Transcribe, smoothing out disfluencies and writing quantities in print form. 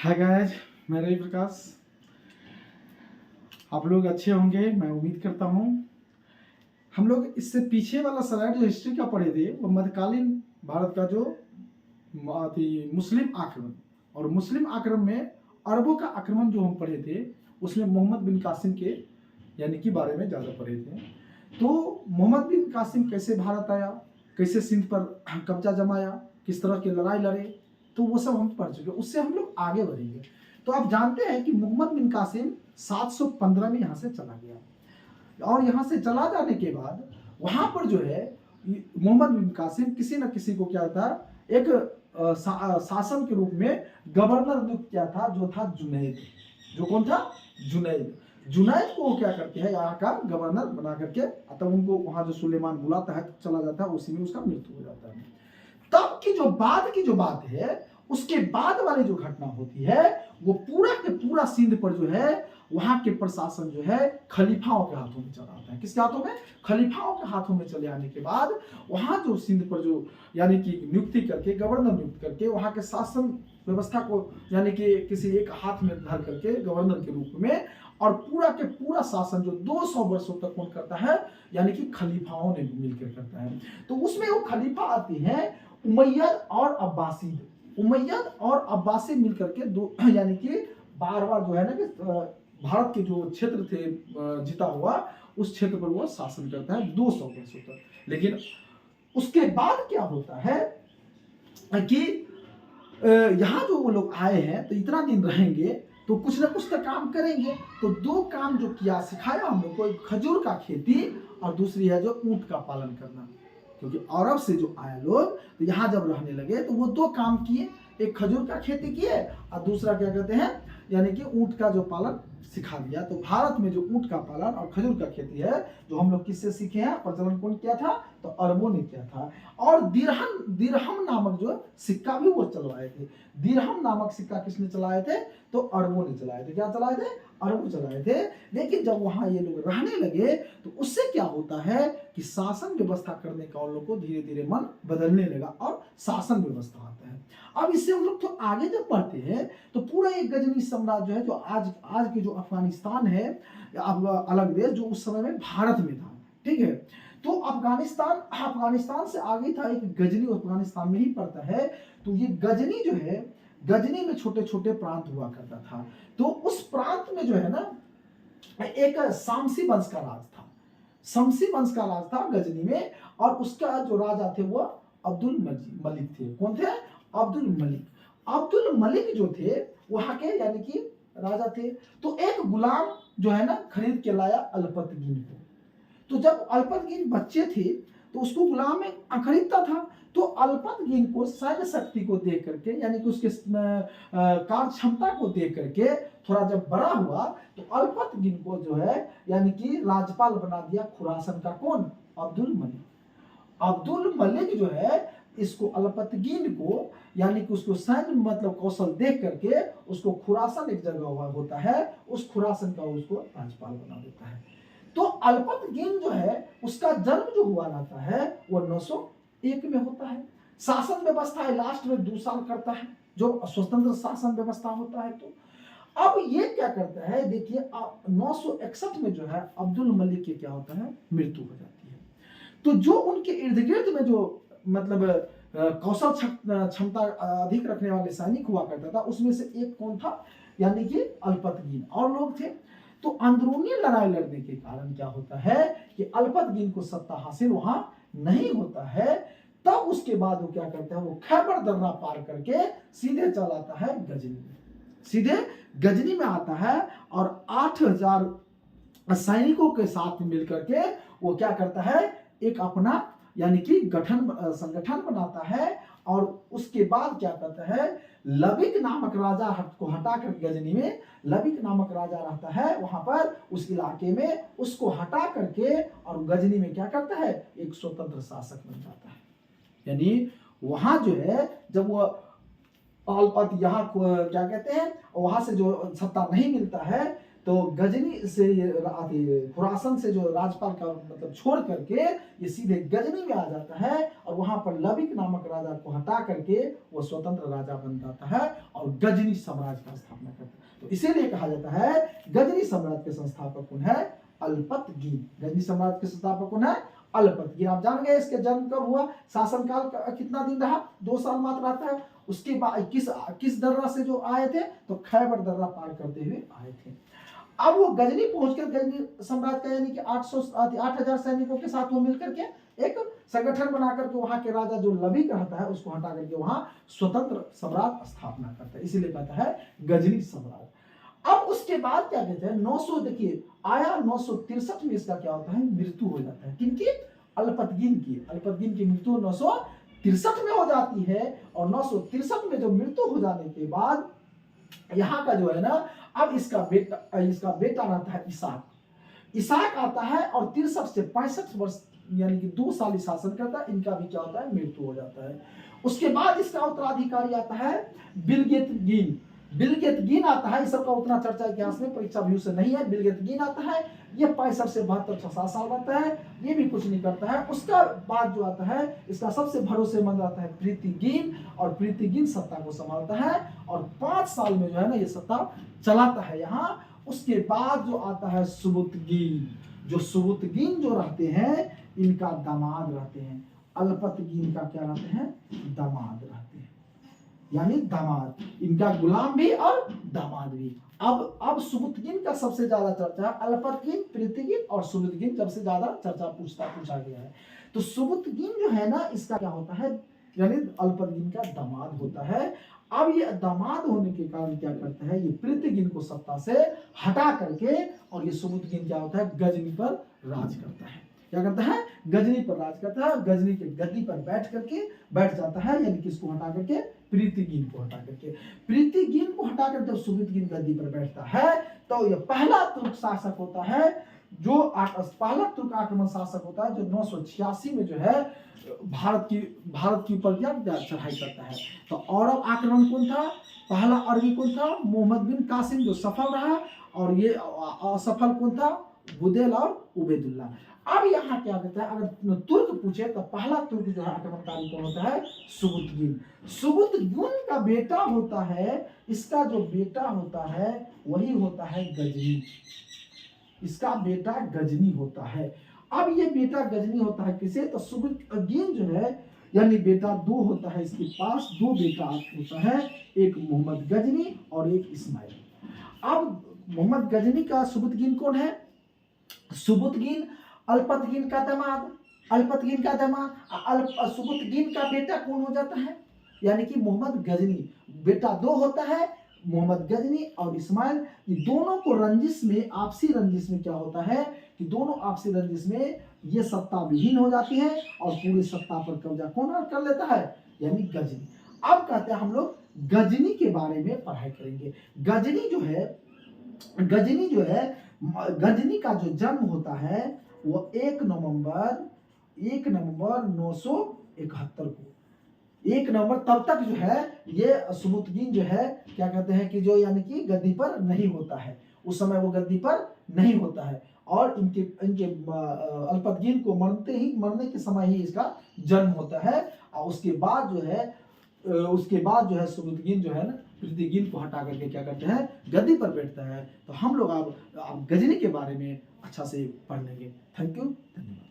Hi guys, मैं रवि प्रकाश। आप लोग अच्छे होंगे, मैं उम्मीद करता हूँ। हम लोग इससे पीछे वाला स्लाइड जो हिस्ट्री का पढ़े थे वो मध्यकालीन भारत का जो मुस्लिम आक्रमण, और मुस्लिम आक्रमण में अरबों का आक्रमण जो हम पढ़े थे उसमें मोहम्मद बिन कासिम के यानी कि बारे में ज़्यादा पढ़े थे। तो मोहम्मद बिन कासिम कैसे भारत आया, कैसे सिंध पर कब्जा जमाया, किस तरह की लड़ाई लड़े, तो वो सब हम पढ़ चुके। उससे हम लोग आगे बढ़ेंगे। तो आप जानते हैं कि मोहम्मद बिन कासिम 715 में यहाँ से चला गया, और यहाँ से चला जाने के बाद वहाँ पर जो है मोहम्मद बिन कासिम किसी न किसी को क्या था, एक शासन के रूप में गवर्नर नियुक्त किया था, जो था जुनैद। जो कौन था? जुनैद। जुनैद को क्या करते हैं, यहाँ का गवर्नर बना करके, तब उनको वहाँ जो सुलेमान बुलाता है तो चला जाता है, उसी में उसका मृत्यु हो जाता है। तब की जो बाद की जो बात है, उसके बाद वाली जो घटना होती है वो पूरा के पूरा सिंध पर जो है वहां के प्रशासन जो है खलीफाओं के हाथों में चला आता है। किसके हाथों में? खलीफाओं के हाथों में चले आने के बाद वहां जो सिंध पर जो यानी कि नियुक्ति करके, गवर्नर नियुक्त करके, वहां के शासन व्यवस्था को यानी कि किसी एक हाथ में धर करके गवर्नर के रूप में, और पूरा के पूरा शासन जो 200 वर्षों तक कौन करता है, यानी कि खलीफाओं ने मिलकर करता है। तो उसमें वो खलीफा आते हैं उमैयद और अब्बासी। उमैयद और अब्बासी मिलकर के दो यानी कि बार बार जो है ना कि भारत के जो क्षेत्र थे जीता हुआ, उस क्षेत्र पर वो शासन करता है 200 वर्षों तक। लेकिन उसके बाद क्या होता है कि यहाँ जो वो लोग आए हैं तो इतना दिन रहेंगे तो कुछ ना कुछ तो काम करेंगे। तो दो काम जो किया, सिखाया हम लोग को, एक खजूर का खेती और दूसरी है जो ऊंट का पालन करना। क्योंकि अरब से जो आए लोग तो यहाँ जब रहने लगे तो वो दो काम किए, एक खजूर का खेती किए और दूसरा क्या कहते हैं, यानी कि ऊंट का जो पालन सिखा दिया। तो भारत में जो ऊंट का पालन और खजूर का खेती है, जो हम लोग किससे सीखे हैं, प्रचलन कौन किया था? तो अरबों ने किया था। और दिरहम नामक जो सिक्का भी वो चलवाए थे। दिरहम नामक सिक्का किसने चलाए थे? तो अरबों ने चलाए थे। क्या चलाए थे? अरब चलाए थे। लेकिन जब वहां ये लोग रहने लगे तो उससे क्या होता है कि शासन व्यवस्था करने का उन लोग को धीरे धीरे मन बदलने लगा और शासन व्यवस्था आता है। अब इससे हम लोग तो आगे जब बढ़ते हैं तो पूरा एक गजनी साम्राज्य है, जो आज के जो अफगानिस्तान है, अलग देश जो उस समय में भारत में था। ठीक है, तो अफगानिस्तान से आगे था एक गजनी, अफगानिस्तान में ही पड़ता है। तो ये गजनी जो है, गजनी में छोटे छोटे प्रांत हुआ करता था। तो उस प्रांत में जो है ना एक शामसी वंश का राज था। शमसी वंश का राज था गजनी में, और उसका जो राजा थे वो अब्दुल मलिक थे। कौन थे? अब्दुल मलिक। अब्दुल मलिक जो थे वहां के यानी कि राजा थे। तो एक गुलाम जो है ना खरीद के लाया अल्पतगीन को। तो जब अल्पतगीन बच्चे थे तो उसको गुलाम में खरीदता था। तो अल्पतगीन को सैन्य शक्ति को देख करके, यानी कि उसके कार्य क्षमता को देख करके थोड़ा जब बड़ा हुआ तो अल्पतगीन को जो है यानी कि राज्यपाल बना दिया खुरासन का। कौन? अब्दुल मलिक। अब्दुल मलिक जो है इसको अल्पतगीन को यानी कि उसको सैन्य मतलब कौशल देख करके उसको खुरासन एक जगह हुआ होता है, उस खुरासन का उसको राज्यपाल बना देता है। तो अल्पतगीन जो है उसका जन्म जो हुआ रहता है वो 901 में होता है। शासन व्यवस्था है लास्ट में 2 साल करता है, जो स्वतंत्र शासन व्यवस्था होता है। तो अब ये क्या करता है, देखिए 961 में जो है अब्दुल मलिक की क्या होता है, मृत्यु हो जाती है। तो जो उनके इर्द गिर्द में जो मतलब कौशल क्षमता अधिक रखने वाले सैनिक हुआ करता था, उसमें से एक कौन था, यानी कि अल्पतगीन। और लोग थे। तो अंदरूनी लड़ाई लड़ने के कारण क्या होता है कि अल्पतगीन को सत्ता हासिल वहां नहीं होता है। तब उसके बाद वो क्या करता है, वो खैबर दर्रा पार करके सीधे चला आता है गजनी में। सीधे गजनी में आता है और 8000 सैनिकों के साथ मिलकर के वो क्या करता है, एक अपना यानी कि संगठन बनाता है। और उसके बाद क्या करता है, लबिक नामक राजा को हटाकर गजनी में लबिक नामक राजा रहता है वहां पर उस इलाके में, उसको हटा करके और गजनी में क्या करता है, एक स्वतंत्र शासक बन जाता है। यानी वहां जो है जब वो यहाँ क्या कहते हैं, वहां से जो सत्ता नहीं मिलता है तो गजनी से खुरासन से जो राजपाल का मतलब छोड़ करके ये सीधे गजनी में आ जाता है और वहां पर लबिक नामक राजा को हटा करके वो स्वतंत्र राजा बन जाता है और गजनी साम्राज्य का स्थापना करता है। तो इसीलिए कहा जाता है गजनी साम्राज्य के संस्थापक कौन है? अल्पतगीन। गजनी साम्राज्य के संस्थापक कौन है? अल्पतगीन। आप जान गए इसके जन्म कब हुआ, शासनकाल कितना दिन रहा? 2 साल मात्र रहता है। उसके बाद किस दर्रा से जो आए थे? तो खैबर दर्रा पार करते हुए आए थे। अब वो गजनी पहुंचकर गजनी सम्राट का यानी कि 8,000 सैनिकों के साथ वो मिलकर के एक संगठन बनाकर के वहां के राजा जो लबिक रहता है उसको हटा करके वहां स्वतंत्र सम्राट स्थापना करता है, इसीलिए कहता है गजनी सम्राट। अब उसके बाद क्या कहते हैं 900 देखिए आया 963 में इसका क्या होता है? मृत्यु हो जाता है। किनकी? अल्पतगीन की। अल्पतगीन की मृत्यु 963 में हो जाती है और 963 में जो मृत्यु हो जाने के बाद यहाँ का जो है ना अब इसका बेटा रहता है इसाक। इसाक आता है और 63 से 65 वर्ष यानी कि 2 साल शासन करता है। इनका भी क्या होता है? मृत्यु हो जाता है। उसके बाद इसका उत्तराधिकारी आता है बिलगेतगीन। बिलगेतगीन आता है, इस सबका उतना चर्चा इतिहास में परीक्षा व्यू से नहीं है। बिलगेतगीन आता है, ये 65 से 72 6 साल रहता है, ये भी कुछ नहीं करता है। उसका बाद जो आता है इसका सबसे भरोसेमंद आता है प्रीतिगीन और प्रीतिगीन सत्ता को संभालता है और 5 साल में जो है ना ये सत्ता चलाता है यहाँ। उसके बाद जो आता है सुबुतगीन। जो सुबुतगीन जो रहते हैं इनका दामाद रहते हैं। अल्पतगीन का क्या रहते हैं? दामाद रहते हैं, यानी दामाद, इनका गुलाम भी और दामाद भी। अब सुबुतगीन का सबसे ज्यादा चर्चा, अल्पतगीन, प्रीतिगीन और सुबुतगीन सबसे ज्यादा चर्चा पूछा गया है। तो सुबुतगीन जो है ना इसका क्या होता है? यानी अल्पतगीन का दामाद होता है। अब ये दामाद होने के कारण क्या करता है? ये प्रीतिगीन को सत्ता से हटा करके और ये सुबुतगीन क्या होता है? गजनी पर राज करता है। क्या करता है? गजनी पर राज करता है। गजनी के गद्दी पर बैठ जाता है, यानी किसको हटा करके? प्रीतिगीन को हटा करके। प्रीतिगीन को हटा कर जब सुबुतगीन गद्दी पर बैठता है तो यह पहला तुर्क शासक होता है जो पहला तुर्क आक्रमण शासक होता है जो 986 में जो है भारत के ऊपर क्या चढ़ाई करता है। तो अरब आक्रमण कौन था? पहला अरबी कौन था? मोहम्मद बिन कासिम जो सफल रहा, और ये असफल कौन था? बुदेल और उबैदुल्ला। अब यहाँ क्या कहता है, अगर तुर्क पूछे तो पहला तुर्क जो है आक्रमणकारी कौन होता है? सुबुतगीन। सुबुतगीन का बेटा होता है, इसका जो बेटा होता है वही होता है गजनी। इसका बेटा गजनी होता है। अब ये बेटा गजनी होता है किसे? तो सुबुतगीन जो है यानी बेटा 2 होता है इसके पास, 2 बेटा होता है, एक मोहम्मद गजनी और एक इस्माइल। अब मोहम्मद गजनी का सुबुतगीन कौन है? सुबुतगीन अल्पतगीन का दामाद, अल्पतगीन का दामाद। सुबुतगीन का बेटा कौन हो जाता है? यानी कि मोहम्मद गजनी। बेटा 2 होता है, मोहम्मद गजनी और इस्माइल। ये दोनों को रंजिश में, आपसी रंजिश में क्या होता है कि दोनों आपसी रंजिश में ये सत्ता विहीन हो जाती है और पूरी सत्ता पर कब्जा कौन कर लेता है? यानी गजनी। अब कहते हैं हम लोग गजनी के बारे में पढ़ाई करेंगे। गजनी जो है गजनी का जो जन्म होता है वो 1 नवंबर 971 को, 1 नवंबर तब तक जो है ये सुबुतगीन जो है क्या कहते हैं कि जो यानी कि गद्दी पर नहीं होता है, उस समय वो गद्दी पर नहीं होता है और इनके अल्पतगीन को मरने के समय ही इसका जन्म होता है। और उसके बाद जो है सुबुतगीन जो है ना प्रीतिगीन को हटा करके क्या करते हैं? गद्दी पर बैठता है। तो हम लोग अब गजनी के बारे में अच्छा से पढ़ लेंगे। थैंक यू, धन्यवाद।